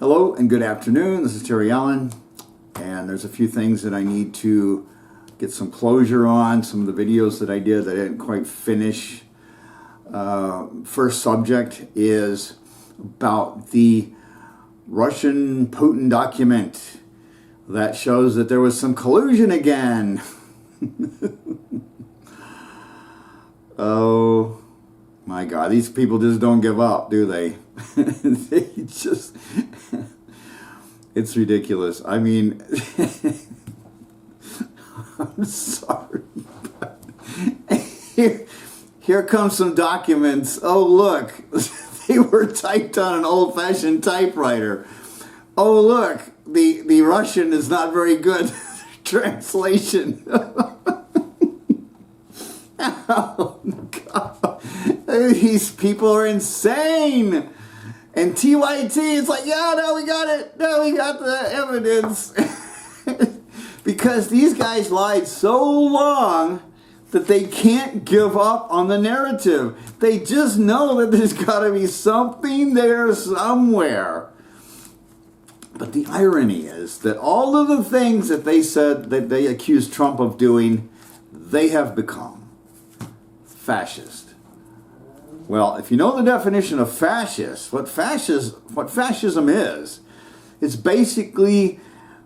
Hello and good afternoon. This is Terry Allen, and there's a few things that I need to get some closure on. Some of the videos that I did that I didn't quite finish. First subject is about the Russian Putin document that shows that there was some collusion again. Oh my God, these people just don't give up, do they? They just, it's ridiculous. I mean, I'm sorry, but here comes some documents. Oh, look, they were typed on an old-fashioned typewriter. Oh, look, the Russian is not very good translation. Oh, God. These people are insane. And TYT is like, yeah, no, we got it. No, we got the evidence. Because these guys lied so long that they can't give up on the narrative. They just know that there's got to be something there somewhere. But the irony is that all of the things that they said that they accused Trump of doing, they have become fascist. Well, if you know the definition of fascist, what fascism is, it's basically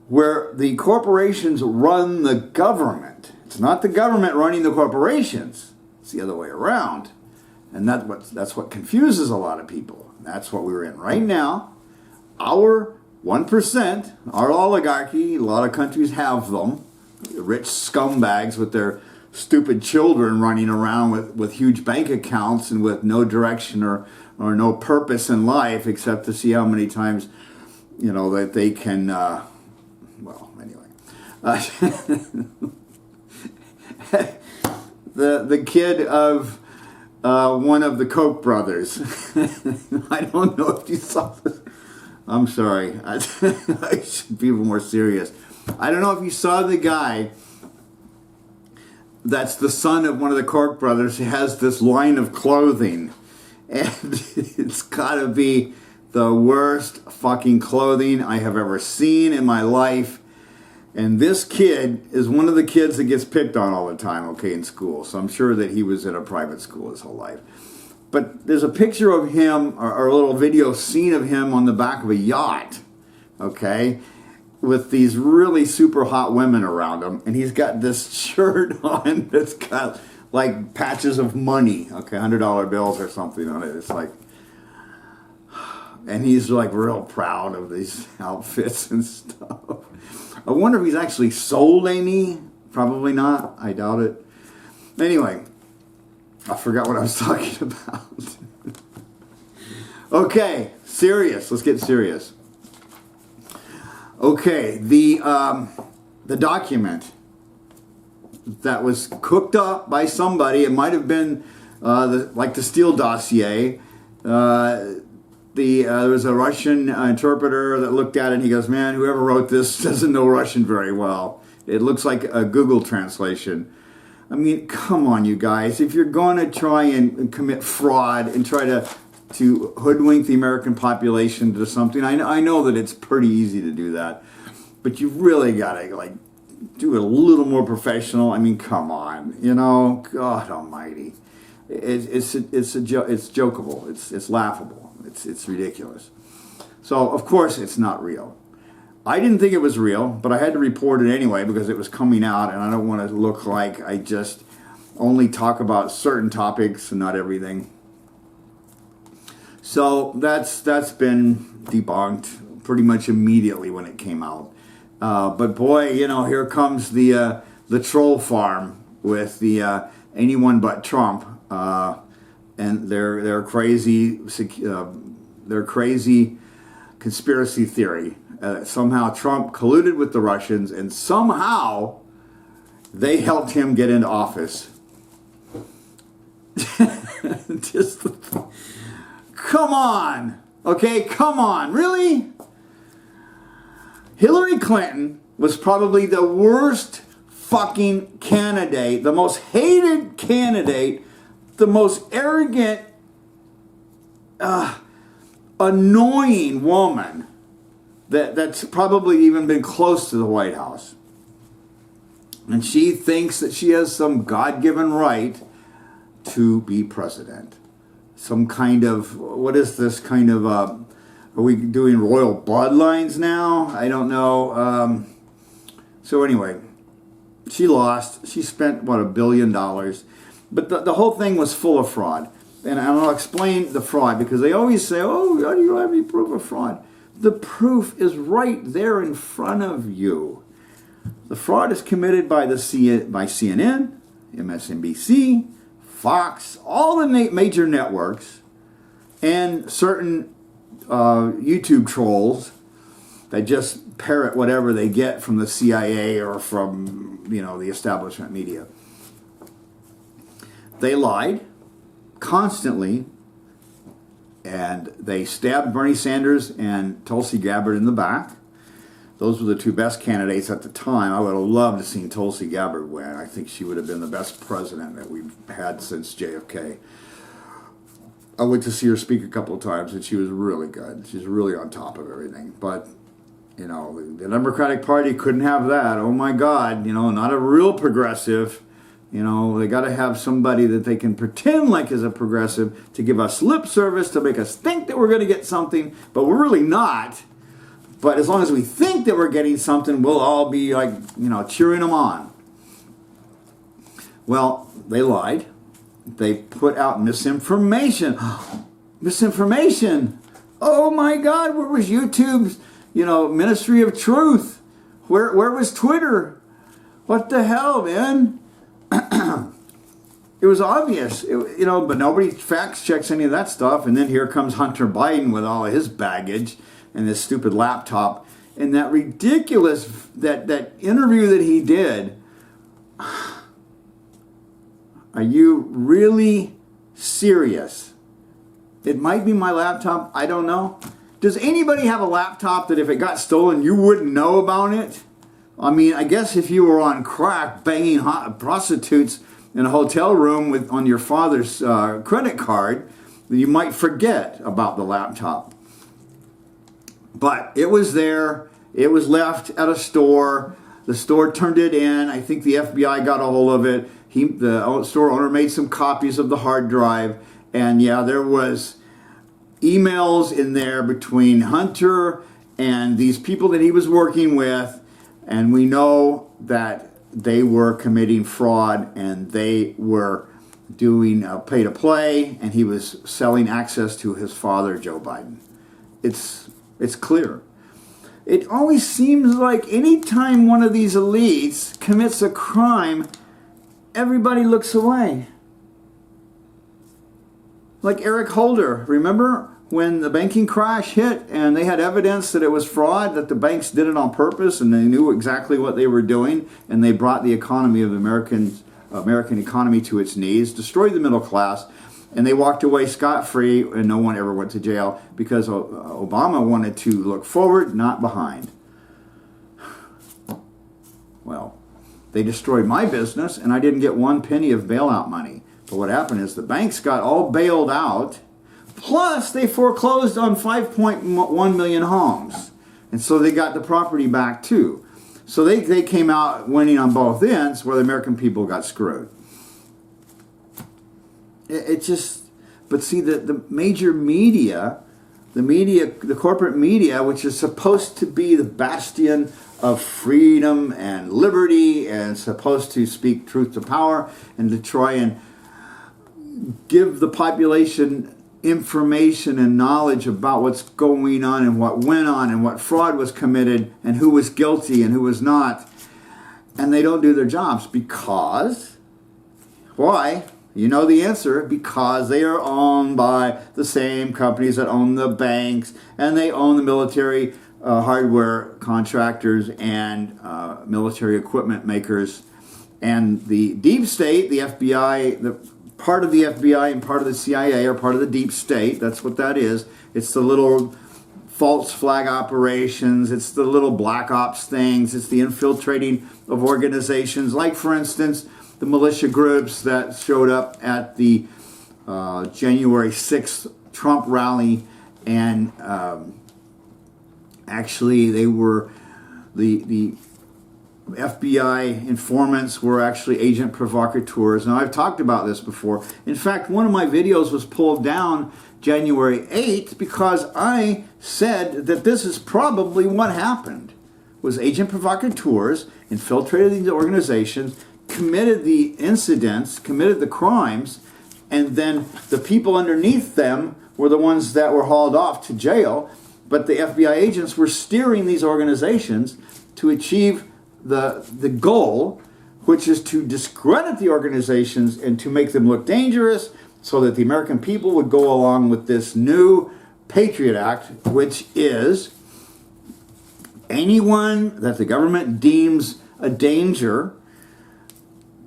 where the corporations run the government. It's not the government running the corporations. It's the other way around. And that's what confuses a lot of people. That's what we're in right now. Our 1%, our oligarchy, a lot of countries have them, rich scumbags with their stupid children running around with huge bank accounts and with no direction or no purpose in life except to see how many times, you know, that they can, well, anyway. The kid of one of the Koch brothers, I don't know if you saw this. I'm sorry, I should be more serious. I don't know if you saw the guy that's the son of one of the Koch brothers. He has this line of clothing, and it's got to be the worst fucking clothing I have ever seen in my life. And this kid is one of the kids that gets picked on all the time, okay, in school. So I'm sure that he was in a private school his whole life. But there's a picture of him, or a little video scene of him on the back of a yacht, okay, with these really super hot women around him, and he's got this shirt on that's got like patches of money, okay, $100 bills or something on it. It's like, and he's like real proud of these outfits and stuff. I wonder if he's actually sold any. Probably not. I doubt it. Anyway, I forgot what I was talking about. Okay, serious. Let's get serious. Okay, the document that was cooked up by somebody, it might have been like the Steele dossier. There was a Russian interpreter that looked at it and he goes, man, whoever wrote this doesn't know Russian very well. It looks like a Google translation. I mean, come on, you guys. If you're going to try and commit fraud and try to hoodwink the American population to something, I know that it's pretty easy to do that, but you really got to like do it a little more professional. I mean, come on, you know, God Almighty, it's jokeable, it's laughable, it's ridiculous. So of course it's not real. I didn't think it was real, but I had to report it anyway because it was coming out, and I don't want to look like I just only talk about certain topics and not everything. So that's been debunked pretty much immediately when it came out. But boy, you know, here comes the troll farm with the anyone but Trump and their crazy conspiracy theory. Somehow Trump colluded with the Russians, and somehow they helped him get into office. Just. Come on, okay, come on, really? Hillary Clinton was probably the worst fucking candidate, the most hated candidate, the most arrogant, annoying woman that's probably even been close to the White House. And she thinks that she has some God-given right to be president. Some kind of, what is this kind of, are we doing royal bloodlines now? I don't know. So anyway, she lost. She spent, what, $1 billion. But the whole thing was full of fraud. And I'll explain the fraud, because they always say, oh, how do you have any proof of fraud? The proof is right there in front of you. The fraud is committed by CNN, MSNBC, Fox, all the major networks, and certain YouTube trolls that just parrot whatever they get from the CIA or from, the establishment media. They lied constantly, and they stabbed Bernie Sanders and Tulsi Gabbard in the back. Those were the two best candidates at the time. I would have loved to seen Tulsi Gabbard win. I think she would have been the best president that we've had since JFK. I went to see her speak a couple of times, and she was really good. She's really on top of everything. But, the Democratic Party couldn't have that. Oh, my God, not a real progressive. They got to have somebody that they can pretend like is a progressive to give us lip service, to make us think that we're going to get something, but we're really not. But as long as we think that we're getting something, we'll all be like, cheering them on. Well, they lied. They put out misinformation. Misinformation. Oh my God, where was YouTube's, Ministry of Truth? Where was Twitter? What the hell, man? It was obvious, but nobody fact checks any of that stuff. And then here comes Hunter Biden with all of his baggage and this stupid laptop and that ridiculous, that interview that he did. Are you really serious? It might be my laptop. I don't know. Does anybody have a laptop that if it got stolen, you wouldn't know about it? I mean, I guess if you were on crack banging prostitutes in a hotel room on your father's credit card, you might forget about the laptop. But it was there. It was left at a store. The store turned it in. I think the FBI got a hold of it. The store owner made some copies of the hard drive. And yeah, there was emails in there between Hunter and these people that he was working with. And we know that they were committing fraud, and they were doing pay-to-play, and he was selling access to his father, Joe Biden. It's clear. It always seems like anytime one of these elites commits a crime, everybody looks away. Like Eric Holder, remember when the banking crash hit and they had evidence that it was fraud, that the banks did it on purpose and they knew exactly what they were doing, and they brought the economy of the American economy to its knees, destroyed the middle class, and they walked away scot-free, and no one ever went to jail because Obama wanted to look forward, not behind. Well, they destroyed my business, and I didn't get one penny of bailout money. But what happened is the banks got all bailed out, plus they foreclosed on 5.1 million homes. And so they got the property back too. So they came out winning on both ends, where the American people got screwed. But see, the major media, the corporate media, which is supposed to be the bastion of freedom and liberty and supposed to speak truth to power and to try and give the population information and knowledge about what's going on and what went on and what fraud was committed and who was guilty and who was not. And they don't do their jobs because, why? You know the answer. Because they are owned by the same companies that own the banks, and they own the military hardware contractors and military equipment makers. And the deep state, the FBI, part of the FBI and part of the CIA are part of the deep state. That's what that is. It's the little false flag operations. It's the little black ops things. It's the infiltrating of organizations. Like, for instance, the militia groups that showed up at the January 6th Trump rally and Actually, they were the FBI informants were actually agent provocateurs. Now, I've talked about this before. In fact, one of my videos was pulled down January 8th because I said that this is probably what happened. Was agent provocateurs infiltrated these organizations, committed the incidents, committed the crimes, and then the people underneath them were the ones that were hauled off to jail. But the FBI agents were steering these organizations to achieve the goal, which is to discredit the organizations and to make them look dangerous so that the American people would go along with this new Patriot Act, which is anyone that the government deems a danger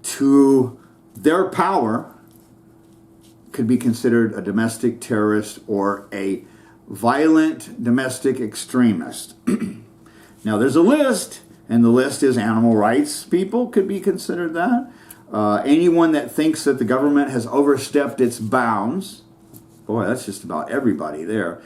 to their power could be considered a domestic terrorist or a violent domestic extremist. Now, there's a list, and the list is animal rights people could be considered that. Anyone that thinks that the government has overstepped its bounds. Boy, that's just about everybody there.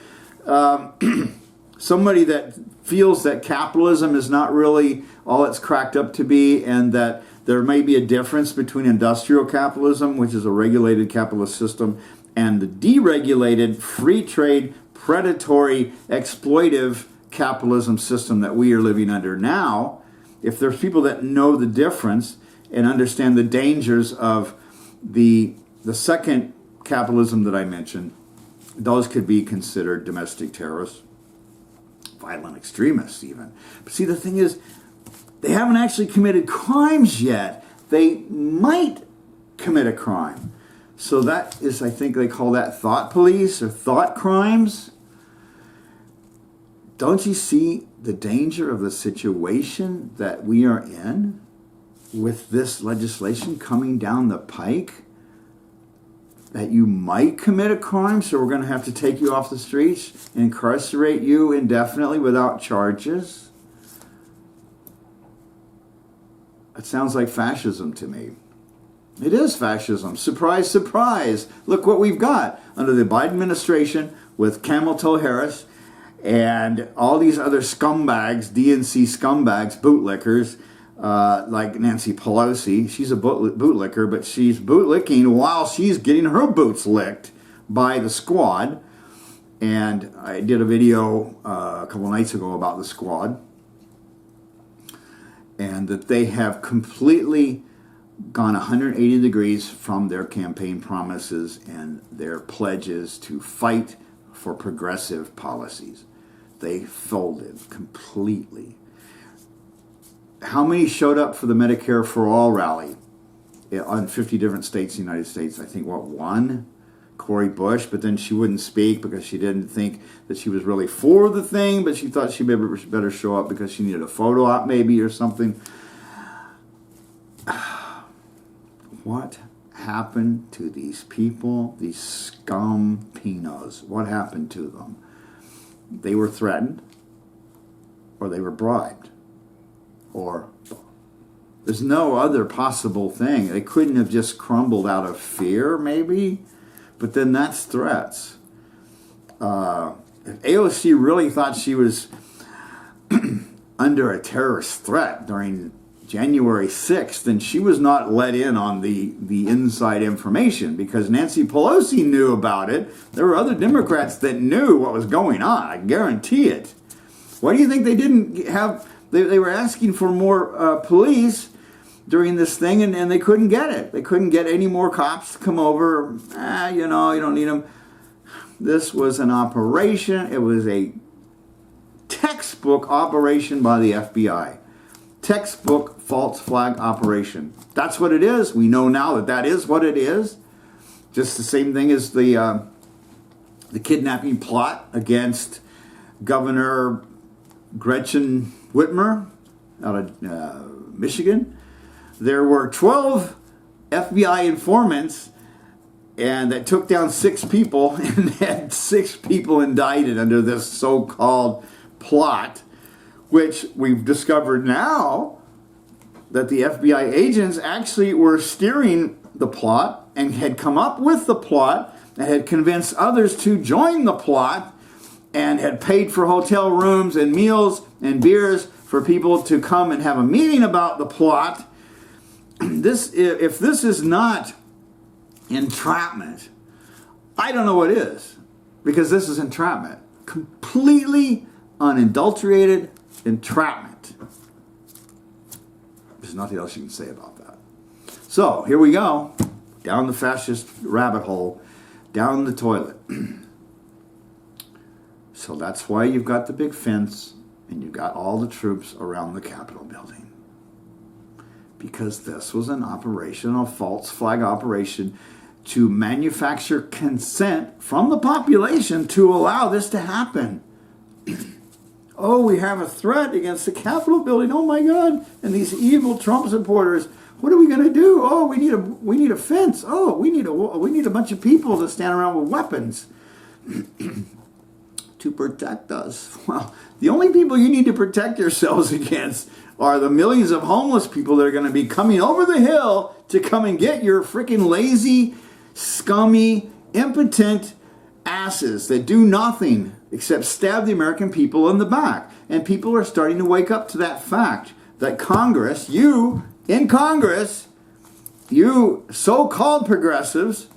Somebody that feels that capitalism is not really all it's cracked up to be, and that there may be a difference between industrial capitalism, which is a regulated capitalist system, and the deregulated, free trade, predatory, exploitive capitalism system that we are living under now. If there's people that know the difference and understand the dangers of the second capitalism that I mentioned, those could be considered domestic terrorists, violent extremists even. But see, the thing is, they haven't actually committed crimes yet. They might commit a crime. So that is, I think they call that thought police or thought crimes. Don't you see the danger of the situation that we are in with this legislation coming down the pike? That you might commit a crime, so we're going to have to take you off the streets and incarcerate you indefinitely without charges? It sounds like fascism to me. It is fascism. Surprise, surprise. Look what we've got under the Biden administration with Camel Toe Harris and all these other scumbags, DNC scumbags, bootlickers, like Nancy Pelosi. She's a bootlicker, but she's bootlicking while she's getting her boots licked by the squad. And I did a video a couple nights ago about the squad, and that they have completely gone 180 degrees from their campaign promises and their pledges to fight for progressive policies. They folded completely. How many showed up for the Medicare for All rally on 50 different states in the United States? I think, one? Cori Bush, but then she wouldn't speak because she didn't think that she was really for the thing, but she thought she better show up because she needed a photo op maybe or something. What happened to these people, these scum pinos? What happened to them? They were threatened, or they were bribed, or there's no other possible thing. They couldn't have just crumbled out of fear, maybe, but then that's threats. If AOC really thought she was under a terrorist threat during January 6th, then she was not let in on the inside information, because Nancy Pelosi knew about it. There were other Democrats that knew what was going on. I guarantee it. Why do you think they didn't have... They were asking for more police during this thing, and they couldn't get it. They couldn't get any more cops to come over. You don't need them. This was an operation. It was a textbook operation by the FBI. Textbook false flag operation. That's what it is. We know now that that is what it is. Just the same thing as the kidnapping plot against Governor Gretchen Whitmer out of Michigan. There were 12 FBI informants, and that took down 6 people, and had 6 people indicted under this so-called plot, which we've discovered now that the FBI agents actually were steering the plot and had come up with the plot and had convinced others to join the plot. and had paid for hotel rooms and meals and beers for people to come and have a meeting about the plot. If this is not entrapment, I don't know what is, because this is entrapment. Completely unadulterated entrapment. There's nothing else you can say about that. So here we go, down the fascist rabbit hole, down the toilet. So that's why you've got the big fence and you've got all the troops around the Capitol building. Because this was an operation, a false flag operation, to manufacture consent from the population to allow this to happen. Oh, we have a threat against the Capitol building. Oh my God. And these evil Trump supporters, what are we going to do? Oh, we need a fence. Oh, we need a bunch of people to stand around with weapons to protect us. Well, the only people you need to protect yourselves against are the millions of homeless people that are going to be coming over the hill to come and get your freaking lazy, scummy, impotent asses that do nothing except stab the American people in the back. And people are starting to wake up to that fact that Congress, you in Congress, you so-called progressives,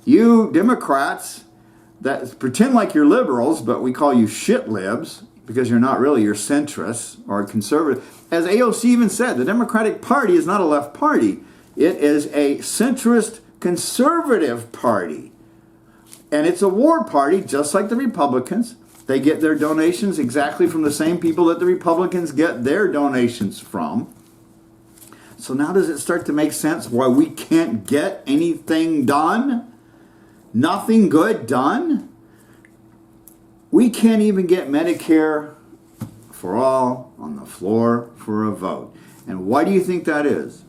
you Democrats that pretend like you're liberals, but we call you shit libs because you're not really, you're centrists or conservative. As AOC even said, the Democratic Party is not a left party. It is a centrist conservative party. And it's a war party, just like the Republicans. They get their donations exactly from the same people that the Republicans get their donations from. So now does it start to make sense why we can't get anything done? Nothing good done? We can't even get Medicare for all on the floor for a vote. And why do you think that is?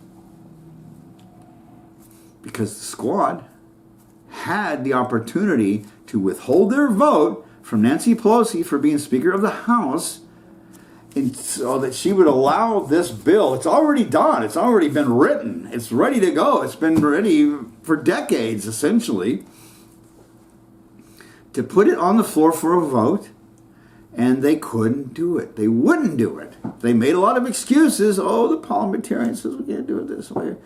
Because the squad had the opportunity to withhold their vote from Nancy Pelosi for being Speaker of the House, and so that she would allow this bill. It's already done. It's already been written. It's ready to go. It's been ready for decades, essentially, to put it on the floor for a vote, and they couldn't do it. They wouldn't do it. They made a lot of excuses. Oh, the parliamentarian says we can't do it this way.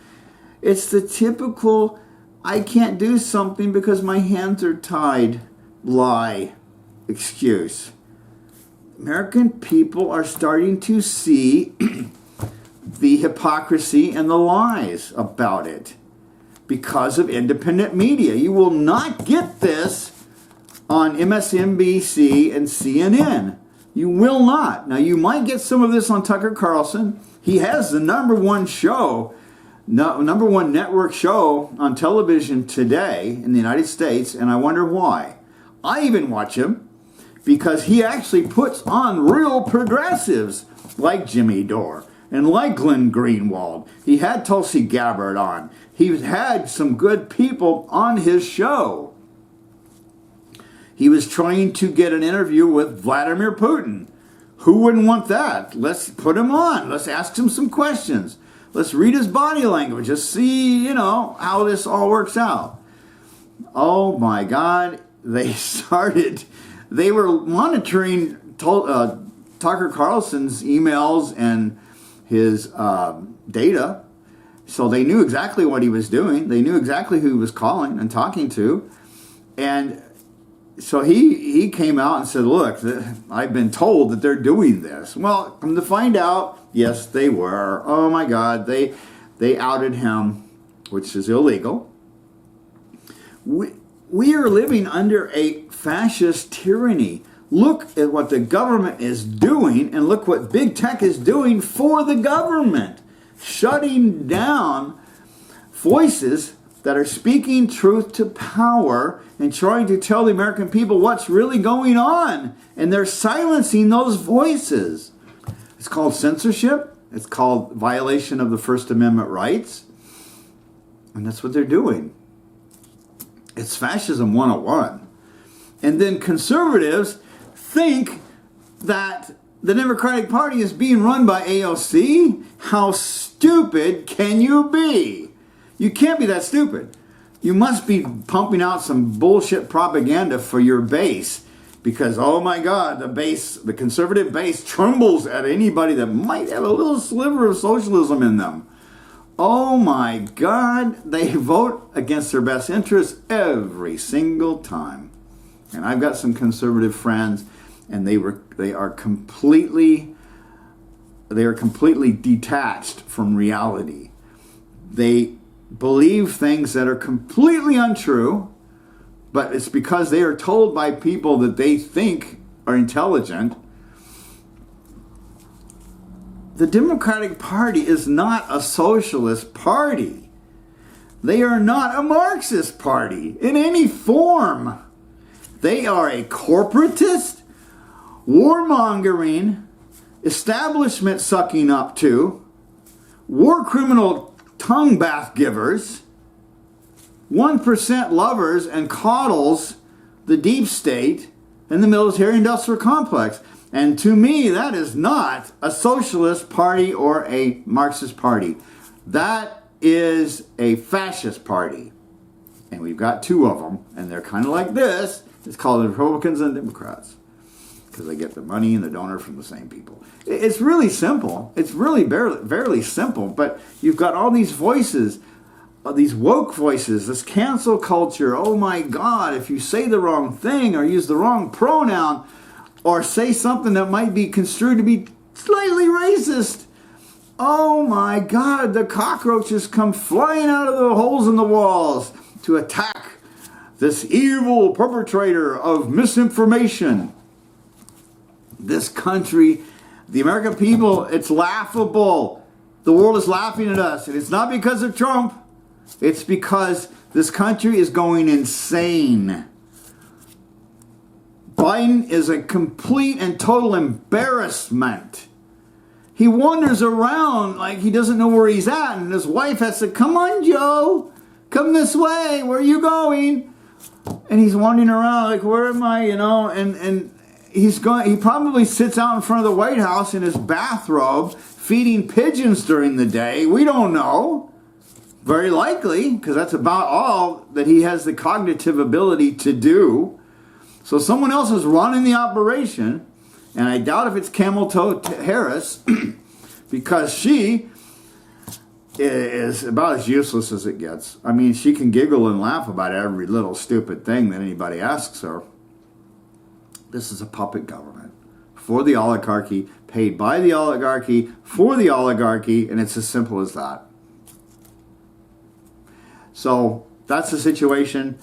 It's the typical, I can't do something because my hands are tied, lie, excuse. American people are starting to see the hypocrisy and the lies about it because of independent media. You will not get this on MSNBC and CNN. You will not. Now, you might get some of this on Tucker Carlson. He has the #1 show, #1 network show on television today in the United States, and I wonder why. I even watch him because he actually puts on real progressives like Jimmy Dore and like Glenn Greenwald. He had Tulsi Gabbard on. He had some good people on his show. He was trying to get an interview with Vladimir Putin. Who wouldn't want that? Let's put him on. Let's ask him some questions. Let's read his body language. Just see, how this all works out. Oh my God. They were monitoring Tucker Carlson's emails and his data. So they knew exactly what he was doing. They knew exactly who he was calling and talking to. And so he came out and said, look, I've been told that they're doing this. Well, come to find out, yes, they were. Oh my God, they outed him, which is illegal. We are living under a fascist tyranny. Look at what the government is doing, and look what big tech is doing for the government. Shutting down voices that are speaking truth to power and trying to tell the American people what's really going on. And they're silencing those voices. It's called censorship. It's called violation of the First Amendment rights. And that's what they're doing. It's fascism 101. And then conservatives think that the Democratic Party is being run by AOC. How stupid can you be? You can't be that stupid. You must be pumping out some bullshit propaganda for your base. Because, oh my God, the conservative base trembles at anybody that might have a little sliver of socialism in them. Oh my God, they vote against their best interests every single time. And I've got some conservative friends, and they are completely detached from reality. They believe things that are completely untrue, but it's because they are told by people that they think are intelligent. The Democratic Party is not a socialist party. They are not a Marxist party in any form. They are a corporatist, warmongering, establishment sucking up to, war criminal tongue bath givers, 1% lovers and coddles the deep state and the military industrial complex. And to me, that is not a socialist party or a Marxist party. That is a fascist party. And we've got two of them, and they're kind of like this. It's called the Republicans and Democrats, because they get the money and the donor from the same people. It's really simple. It's really barely simple, but you've got all these voices, these woke voices, this cancel culture. Oh my God, if you say the wrong thing or use the wrong pronoun or say something that might be construed to be slightly racist, oh my God, the cockroaches come flying out of the holes in the walls to attack this evil perpetrator of misinformation. This country, the American people, it's laughable. The world is laughing at us. And it's not because of Trump. It's because this country is going insane. Biden is a complete and total embarrassment. He wanders around like he doesn't know where he's at. And his wife has to, come on, Joe. Come this way. Where are you going? And he's wandering around like, where am I? You know, and he probably sits out in front of the White House in his bathrobe, feeding pigeons during the day. We don't know. Very likely, because that's about all that he has the cognitive ability to do. So someone else is running the operation, and I doubt if it's Camel Toe Harris, because she is about as useless as it gets. I mean, she can giggle and laugh about every little stupid thing that anybody asks her. This is a puppet government for the oligarchy, paid by the oligarchy, for the oligarchy, and it's as simple as that. So that's the situation.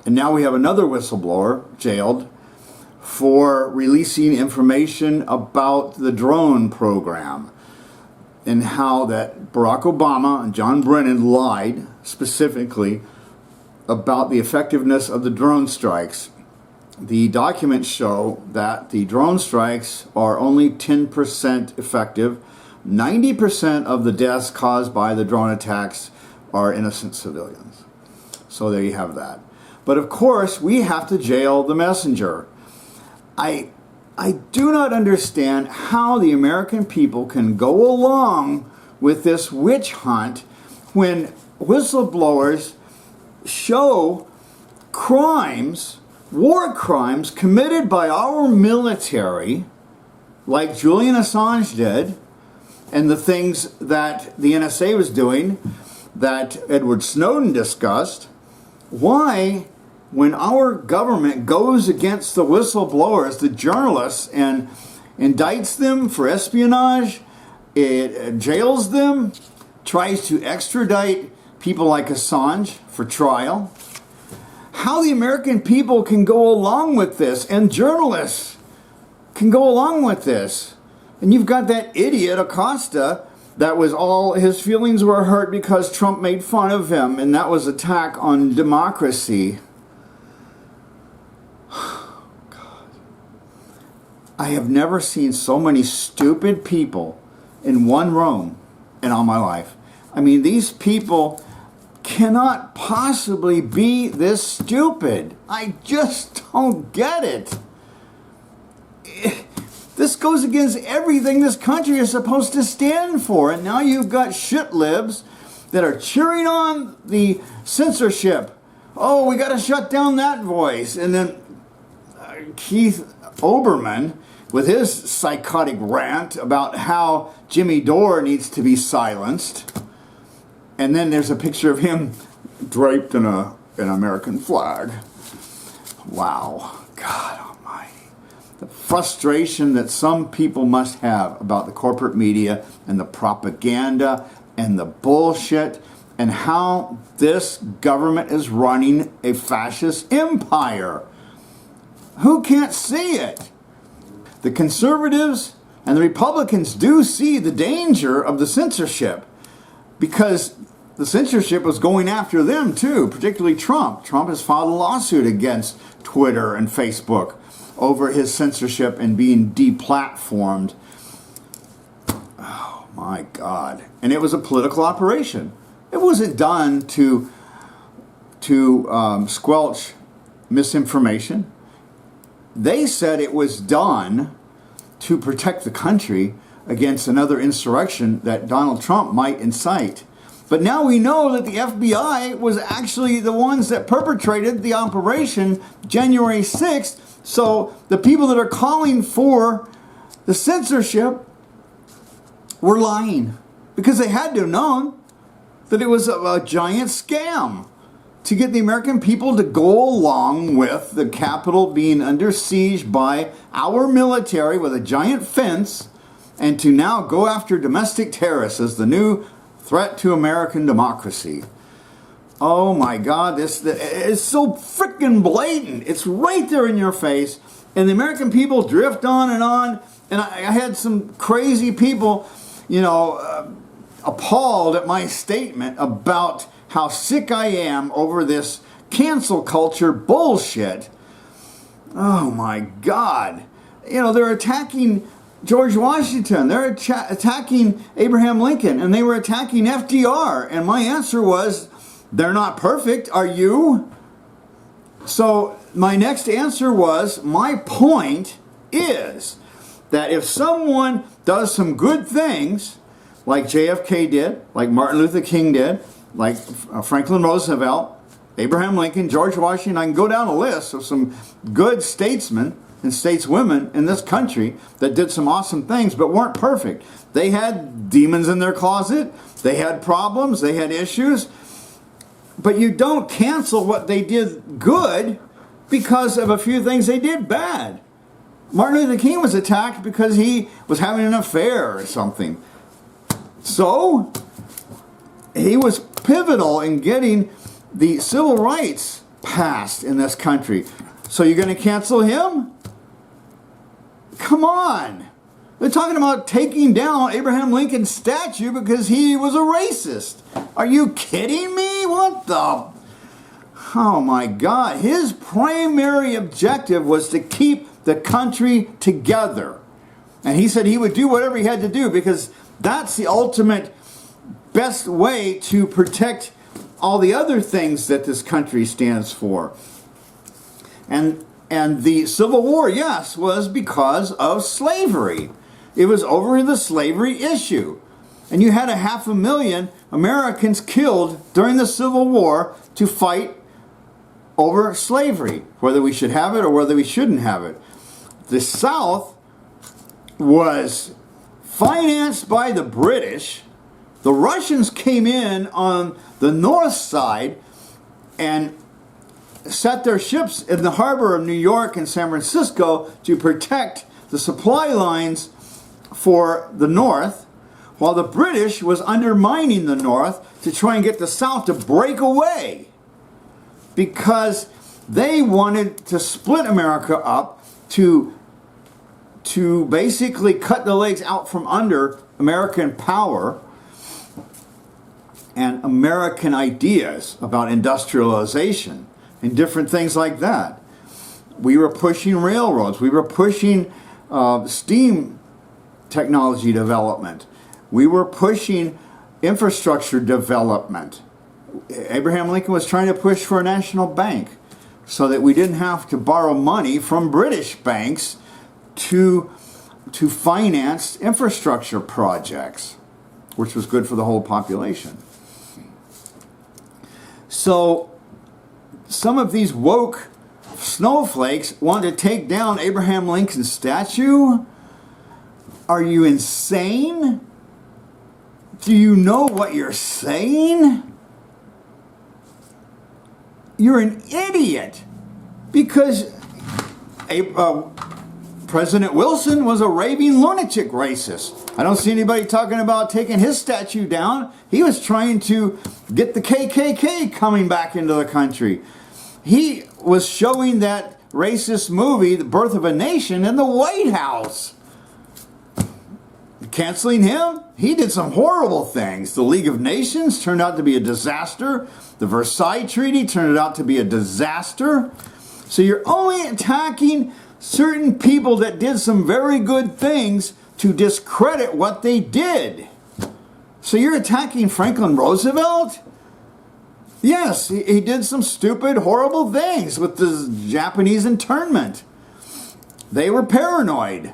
And now we have another whistleblower jailed for releasing information about the drone program and how that Barack Obama and John Brennan lied specifically about the effectiveness of the drone strikes. The documents show that the drone strikes are only 10% effective. 90% of the deaths caused by the drone attacks are innocent civilians. So there you have that. But of course, we have to jail the messenger. I do not understand how the American people can go along with this witch hunt when whistleblowers show crimes, war crimes committed by our military, like Julian Assange did, and the things that the NSA was doing that Edward Snowden discussed. Why, when our government goes against the whistleblowers, the journalists, and indicts them for espionage, it jails them, tries to extradite people like Assange for trial, how the American people can go along with this, and journalists can go along with this. And you've got that idiot Acosta that was all, his feelings were hurt because Trump made fun of him, and that was attack on democracy. God. I have never seen so many stupid people in one room in all my life. I mean, these people cannot possibly be this stupid. I just don't get it. This goes against everything this country is supposed to stand for. And now you've got shit libs that are cheering on the censorship. Oh, we got to shut down that voice. And then Keith Olbermann with his psychotic rant about how Jimmy Dore needs to be silenced. And then there's a picture of him draped in an American flag. Wow. God almighty. The frustration that some people must have about the corporate media and the propaganda and the bullshit and how this government is running a fascist empire. Who can't see it? The conservatives and the Republicans do see the danger of the censorship, because the censorship was going after them too, particularly Trump. Trump has filed a lawsuit against Twitter and Facebook over his censorship and being deplatformed. Oh my God. And it was a political operation. It wasn't done to squelch misinformation. They said it was done to protect the country against another insurrection that Donald Trump might incite. But now we know that the FBI was actually the ones that perpetrated the operation January 6th. So the people that are calling for the censorship were lying, because they had to have known that it was a giant scam to get the American people to go along with the Capitol being under siege by our military with a giant fence, and to now go after domestic terrorists as the new threat to American democracy. Oh my God, this is so freaking blatant. It's right there in your face, and the American people drift on. And I had some crazy people, appalled at my statement about how sick I am over this cancel culture bullshit. Oh my God. They're attacking George Washington. They're attacking Abraham Lincoln, and they were attacking FDR. And my answer was, they're not perfect, are you? So my next answer was, my point is that if someone does some good things, like JFK did, like Martin Luther King did, like Franklin Roosevelt, Abraham Lincoln, George Washington, I can go down a list of some good statesmen and stateswomen in this country that did some awesome things but weren't perfect. They had demons in their closet, they had problems, they had issues, but you don't cancel what they did good because of a few things they did bad. Martin Luther King was attacked because he was having an affair or something. So he was pivotal in getting the civil rights passed in this country. So you're going to cancel him? Come on. They're talking about taking down Abraham Lincoln's statue because he was a racist. Are you kidding me? What the? Oh my God. His primary objective was to keep the country together. And he said he would do whatever he had to do because that's the ultimate best way to protect all the other things that this country stands for. And the Civil War, yes, was because of slavery. It was over the slavery issue. And you had 500,000 Americans killed during the Civil War to fight over slavery, whether we should have it or whether we shouldn't have it. The South was financed by the British. The Russians came in on the north side and set their ships in the harbor of New York and San Francisco to protect the supply lines for the North, while the British was undermining the North to try and get the South to break away, because they wanted to split America up to basically cut the legs out from under American power and American ideas about industrialization and different things like that. We were pushing railroads. We were pushing steam technology development. We were pushing infrastructure development. Abraham Lincoln was trying to push for a national bank so that we didn't have to borrow money from British banks to finance infrastructure projects, which was good for the whole population. So some of these woke snowflakes want to take down Abraham Lincoln's statue? Are you insane? Do you know what you're saying? You're an idiot. Because President Wilson was a raving lunatic racist. I don't see anybody talking about taking his statue down. He was trying to get the KKK coming back into the country. He was showing that racist movie, The Birth of a Nation, in the White House. Canceling him? He did some horrible things. The League of Nations turned out to be a disaster. The Versailles Treaty turned out to be a disaster. So you're only attacking certain people that did some very good things to discredit what they did. So you're attacking Franklin Roosevelt? Yes, he did some stupid, horrible things with the Japanese internment. They were paranoid.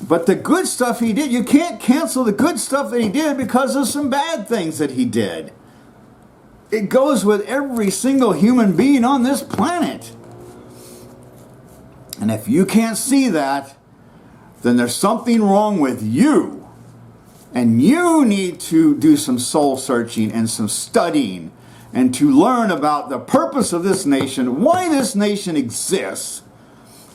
But the good stuff he did, you can't cancel the good stuff that he did because of some bad things that he did. It goes with every single human being on this planet. And if you can't see that, then there's something wrong with you. And you need to do some soul searching and some studying and to learn about the purpose of this nation, why this nation exists,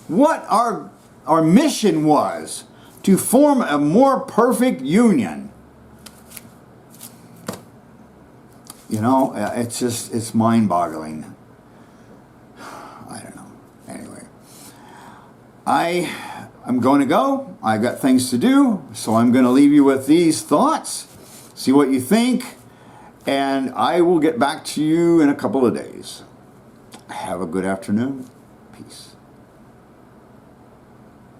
what our mission was to form a more perfect union. You know, it's mind-boggling. I don't know. Anyway, I'm going to go. I've got things to do, so I'm going to leave you with these thoughts. See what you think, and I will get back to you in a couple of days. Have a good afternoon. Peace.